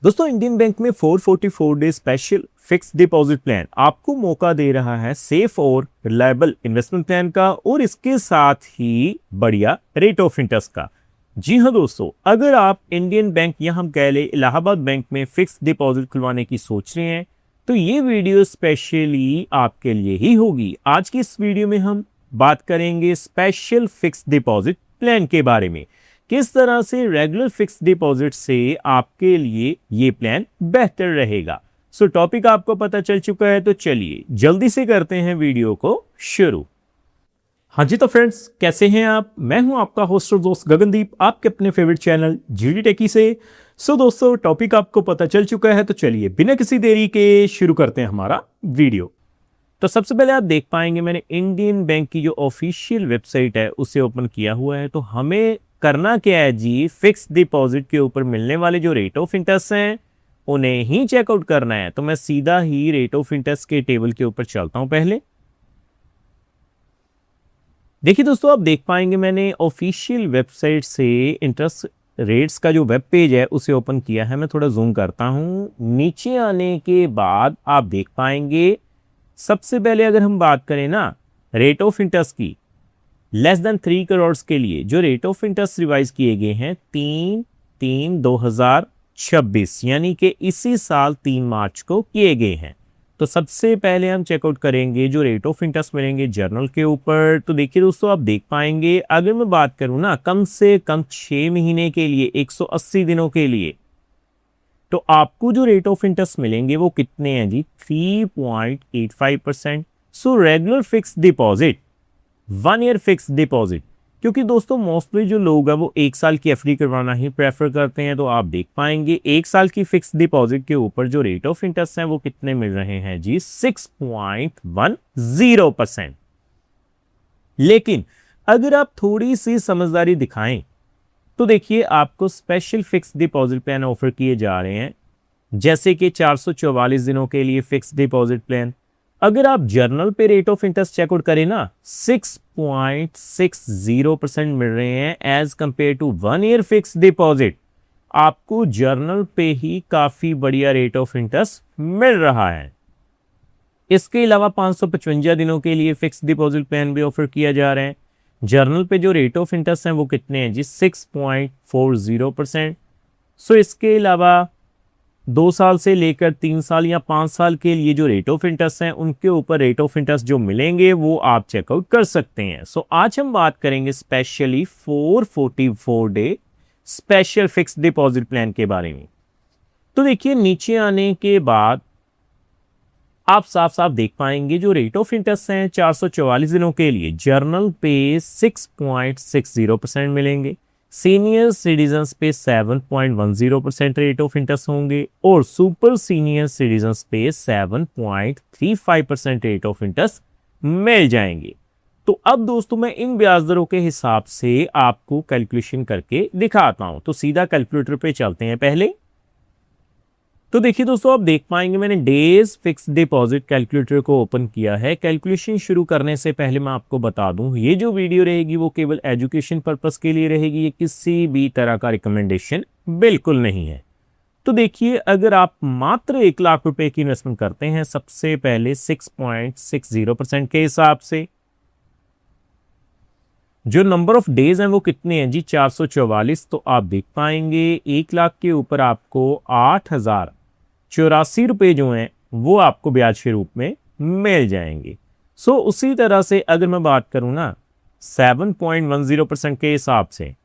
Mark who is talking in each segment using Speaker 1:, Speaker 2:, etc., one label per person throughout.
Speaker 1: दोस्तों Indian bank में 444 day special fix deposit plan आपको मौका दे रहा है सेफ और रिलायबल इन्वेस्टमेंट प्लान का और इसके साथ ही बढ़िया रेट ऑफ इंटरेस्ट का। जी हाँ दोस्तों, अगर आप इंडियन बैंक या हम कह ले इलाहाबाद बैंक में फिक्स डिपॉजिट खुलवाने की सोच रहे हैं तो ये वीडियो स्पेशली आपके लिए ही होगी। आज की इस वीडियो में हम बात करेंगे स्पेशल फिक्स डिपॉजिट प्लान के बारे में, किस तरह से रेगुलर फिक्स डिपॉजिट से आपके लिए ये प्लान बेहतर रहेगा। सो टॉपिक आपको पता चल चुका है तो चलिए जल्दी से करते हैं वीडियो को शुरू। हाँ जी तो फ्रेंड्स, कैसे हैं आप? मैं हूं आपका होस्ट और दोस्त गगनदीप, आपके अपने फेवरेट चैनल जीडी टेकी से। सो दोस्तों, टॉपिक आपको पता चल चुका है तो चलिए बिना किसी देरी के शुरू करते हैं हमारा वीडियो। तो सबसे पहले आप देख पाएंगे मैंने इंडियन बैंक की जो ऑफिशियल वेबसाइट है उसे ओपन किया हुआ है। तो हमें करना क्या है जी, फिक्स डिपॉजिट के ऊपर मिलने वाले जो रेट ऑफ इंटरेस्ट हैं उन्हें ही चेकआउट करना है। तो मैं सीधा ही रेट ऑफ इंटरेस्ट के टेबल के ऊपर चलता हूं। पहले देखिए दोस्तों, आप देख पाएंगे मैंने ऑफिशियल वेबसाइट से इंटरेस्ट रेट्स का जो वेब पेज है उसे ओपन किया है। मैं थोड़ा जूम करता हूं। नीचे आने के बाद आप देख पाएंगे सबसे पहले अगर हम बात करें ना रेट ऑफ इंटरेस्ट की, लेस देन 3 करोड़ के लिए जो रेट ऑफ इंटरेस्ट रिवाइज किए गए हैं 3/3/2026 यानी कि इसी साल 3 मार्च को किए गए हैं। तो सबसे पहले हम चेकआउट करेंगे जो रेट ऑफ इंटरेस्ट मिलेंगे जर्नल के ऊपर। तो देखिए दोस्तों, आप देख पाएंगे अगर मैं बात करूं ना कम से कम 6 महीने के लिए 180 दिनों के लिए, तो आपको जो रेट ऑफ इंटरेस्ट मिलेंगे वो कितने हैं जी? 3.85%। So regular fix deposit, 1 year fix deposit, क्योंकि दोस्तों मोस्टली जो लोग हैं वो 1 साल की एफडी करवाना ही प्रेफर करते हैं। तो आप देख पाएंगे 1 साल की फिक्स डिपॉजिट के ऊपर जो रेट ऑफ इंटरेस्ट है वो कितने मिल रहे हैं जी? 6.10%। लेकिन अगर आप थोड़ी सी समझदारी दिखाएं तो देखिए आपको special fix deposit plan offer किए जा रहे हैं, जैसे कि 444 दिनों के लिए फिक्स डिपॉजिट प्लान। अगर आप जर्नल पे रेट ऑफ इंटरेस्ट चेकआउट करें ना 6.60% मिल रहे हैं as compare to 1 year fix deposit. आपको जर्नल पे ही काफी बढ़िया रेट ऑफ इंटरेस्ट मिल रहा है। इसके अलावा 555 दिनों के लिए फिक्स डिपॉजिट प्लान भी ऑफर किया जा रहा है। जर्नल पे जो रेट ऑफ इंटरेस्ट है वो कितने हैं जी? 6.40%। सो इसके अलावा 2 साल से लेकर 3 साल या 5 साल के लिए जो रेट ऑफ इंटरेस्ट हैं उनके ऊपर रेट ऑफ इंटरेस्ट जो मिलेंगे वो आप चेकआउट कर सकते हैं। सो आज हम बात करेंगे specially 444 day special fix deposit plan के बारे में। तो देखिए नीचे आने के बाद आप साफ साफ देख पाएंगे जो रेट ऑफ इंटरेस्ट हैं 444 दिनों के लिए जर्नल पे 6.60% मिलेंगे, सीनियर सिटीजन्स पे 7.10% रेट ऑफ इंटरेस्ट होंगे और सुपर सीनियर सिटीजन्स पे 7.35% रेट ऑफ इंटरेस्ट मिल जाएंगे। तो अब दोस्तों मैं इन ब्याज दरों के हिसाब से आपको कैलकुलेशन करके दिखाता हूं। तो सीधा कैलकुलेटर पे चलते हैं पहले। तो देखिए दोस्तों, आप देख पाएंगे मैंने डेज फिक्स डिपॉजिट कैलकुलेटर को ओपन किया है। कैलकुलेशन शुरू करने से पहले मैं आपको बता दूं ये जो वीडियो रहेगी वो केवल एजुकेशन पर्पस के लिए रहेगी, ये किसी भी तरह का रिकमेंडेशन बिल्कुल नहीं है। तो देखिए अगर आप मात्र 1 लाख रुपए की इन्वेस्टमेंट करते हैं सबसे पहले 6.60% के हिसाब से जो नंबर ऑफ डेज हैं वो कितने हैं जी? 444। तो आप देख पाएंगे 1 लाख के ऊपर आपको 8,084 रुपए जो हैं वो आपको ब्याज के रूप में मिल जाएंगे। सो उसी तरह से अगर मैं बात करूं ना 7.10% के हिसाब से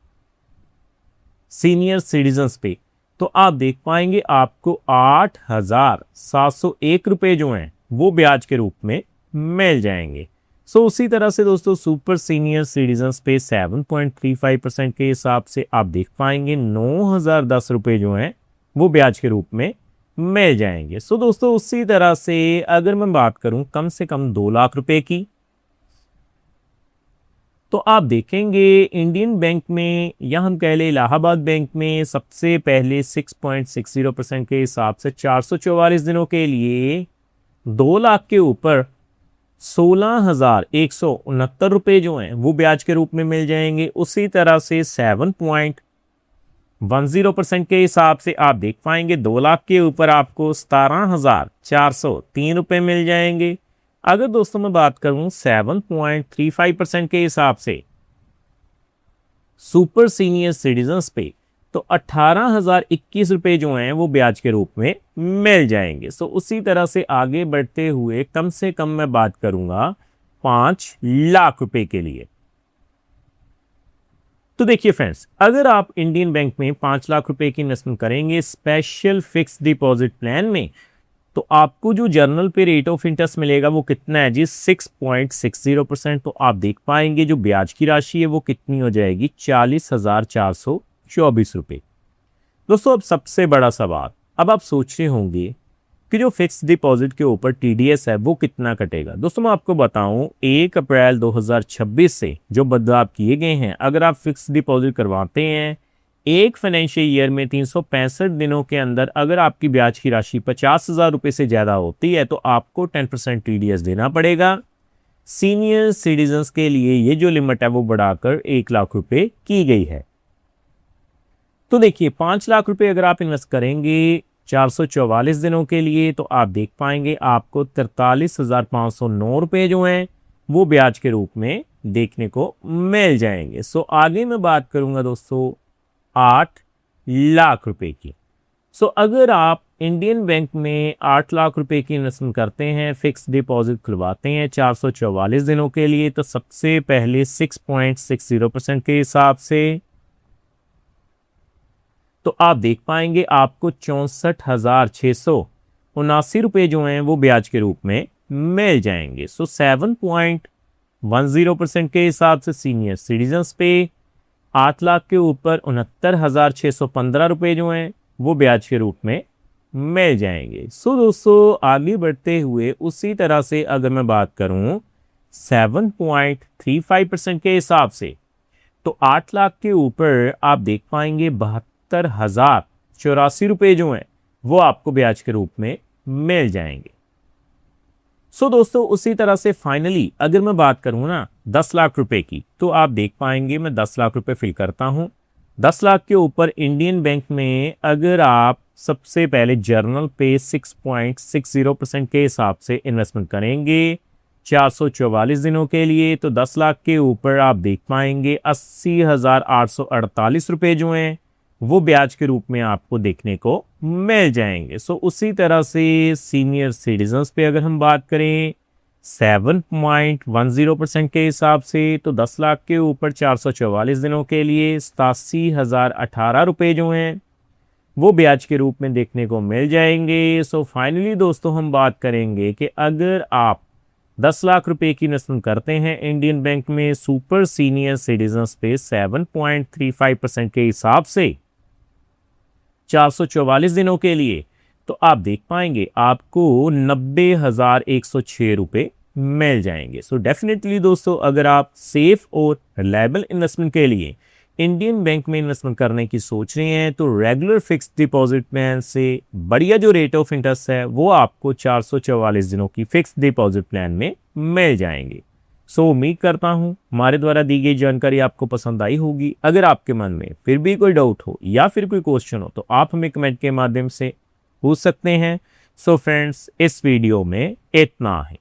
Speaker 1: सीनियर सिटीजन्स पे, तो आप देख पाएंगे आपको 8,701 रुपए जो हैं वो ब्याज के रूप में मिल जाएंगे। सो उसी तरह से दोस्तों सुपर सीनियर सिटीजन्स पे 7.35% के हिसाब से आप देख पाएंगे 9,010 रुपए जो हैं वो ब्याज के रूप में मिल जाएंगे। सो दोस्तों उसी तरह से अगर मैं बात करूं कम से कम 2 लाख रुपए की, तो आप देखेंगे इंडियन बैंक में या हम कह ले इलाहाबाद बैंक में सबसे पहले 6.60% के हिसाब से 444 दिनों के लिए 2 लाख के ऊपर 16,169 रुपए जो हैं वो ब्याज के रूप में मिल जाएंगे। उसी तरह से 7.5 10% के हिसाब से आप देख पाएंगे 2 लाख के ऊपर आपको 17,403 रुपए मिल जाएंगे। अगर दोस्तों मैं बात करूं 7.35% के हिसाब से सुपर सीनियर सिटीजन्स पे, तो 18,021 रुपए जो हैं वो ब्याज के रूप में मिल जाएंगे। सो उसी तरह से आगे बढ़ते हुए कम से कम मैं बात करूंगा 5 लाख रुपए के लिए। तो देखिए फ्रेंड्स, अगर आप इंडियन बैंक में 5 लाख रुपए की इन्वेस्टमेंट करेंगे स्पेशल फिक्स डिपॉजिट प्लान में, तो आपको जो जर्नल पे रेट ऑफ इंटरेस्ट मिलेगा वो कितना है जी, 6.60%। तो आप देख पाएंगे जो ब्याज की राशि है वो कितनी हो जाएगी, 40,424 रुपए। दोस्तों अब सबसे बड़ा सवाल, अब आप सोच रहे होंगे कि जो फिक्स डिपॉजिट के ऊपर टीडीएस है वो कितना कटेगा। दोस्तों मैं आपको बताऊं 1 अप्रैल 2026 से जो बदलाव किए गए हैं, अगर आप फिक्स डिपॉजिट करवाते हैं एक फाइनेंशियल ईयर में 365 दिनों के अंदर, अगर आपकी ब्याज की राशि 50,000 रुपए से ज़्यादा होती है तो आपको 10% टीडीएस देना पड़ेगा। सीनियर सिटीजन्स के लिए ये जो लिमिट है वो बढ़ाकर 1 लाख रुपए की गई है। तो देखिए 5 लाख रुपए अगर आप इन्वेस्ट करेंगे 444 दिनों के लिए, तो आप देख पाएंगे आपको 43,509 रुपए जो हैं वो ब्याज के रूप में देखने को मिल जाएंगे। सो आगे मैं बात करूंगा दोस्तों 8 लाख रुपए की। सो अगर आप इंडियन बैंक में 8 लाख रुपए की इन्वेस्टमेंट करते हैं, फिक्स डिपॉजिट खुलवाते हैं 444 दिनों के लिए, तो सबसे पहले 6.60% के हिसाब से तो आप देख पाएंगे आपको 64,679 रुपए जो हैं वो ब्याज के रूप में मिल जाएंगे। सो 7.10% के हिसाब से सीनियर सिटीजन्स पे 8 लाख के ऊपर 69,615 रुपए जो हैं वो ब्याज के रूप में मिल जाएंगे। सो दोस्तों आगे बढ़ते हुए उसी तरह से अगर मैं बात करूं 7.35% के हिसाब से, तो 8 लाख के ऊपर आप देख पाएंगे 72,084 रुपए जो हैं वो आपको ब्याज के रूप में मिल जाएंगे। सो दोस्तों उसी तरह से फाइनली अगर मैं बात करूं ना 10 लाख रुपए की, तो आप देख पाएंगे मैं 10 लाख रुपए फिल करता हूं। 10 लाख के ऊपर इंडियन बैंक में अगर आप सबसे पहले जर्नल पे 6.60% के हिसाब से इन्वेस्टमेंट करेंगे 444 दिनों के लिए, तो 10 लाख के ऊपर आप देख पाएंगे 80,848 रुपए जो हैं वो ब्याज के रूप में आपको देखने को मिल जाएंगे। सो उसी तरह से सीनियर सिटीजन्स पे अगर हम बात करें 7.10% के हिसाब से, तो 10 लाख के ऊपर 444 दिनों के लिए 87,018 रुपए जो हैं वो ब्याज के रूप में देखने को मिल जाएंगे। सो फाइनली दोस्तों हम बात करेंगे कि अगर आप 10 लाख रुपए की इन्वेस्टमेंट करते हैं इंडियन बैंक में सुपर सीनियर सिटीजन्स पे 7.35% के हिसाब से 444 दिनों के लिए, तो आप देख पाएंगे आपको 90,106 रुपए मिल जाएंगे। सो डेफिनेटली दोस्तों अगर आप सेफ और रिलायबल इन्वेस्टमेंट के लिए इंडियन बैंक में इन्वेस्टमेंट करने की सोच रहे हैं, तो रेगुलर फिक्स्ड डिपॉजिट प्लान से बढ़िया जो रेट ऑफ इंटरेस्ट है वो आपको 444 दिनों की फिक्स्ड डिपॉजिट प्लान में मिल जाएंगे। सो उम्मीद करता हूं हमारे द्वारा दी गई जानकारी आपको पसंद आई होगी। अगर आपके मन में फिर भी कोई डाउट हो या फिर कोई क्वेश्चन हो तो आप हमें कमेंट के माध्यम से पूछ सकते हैं। सो फ्रेंड्स इस वीडियो में इतना है।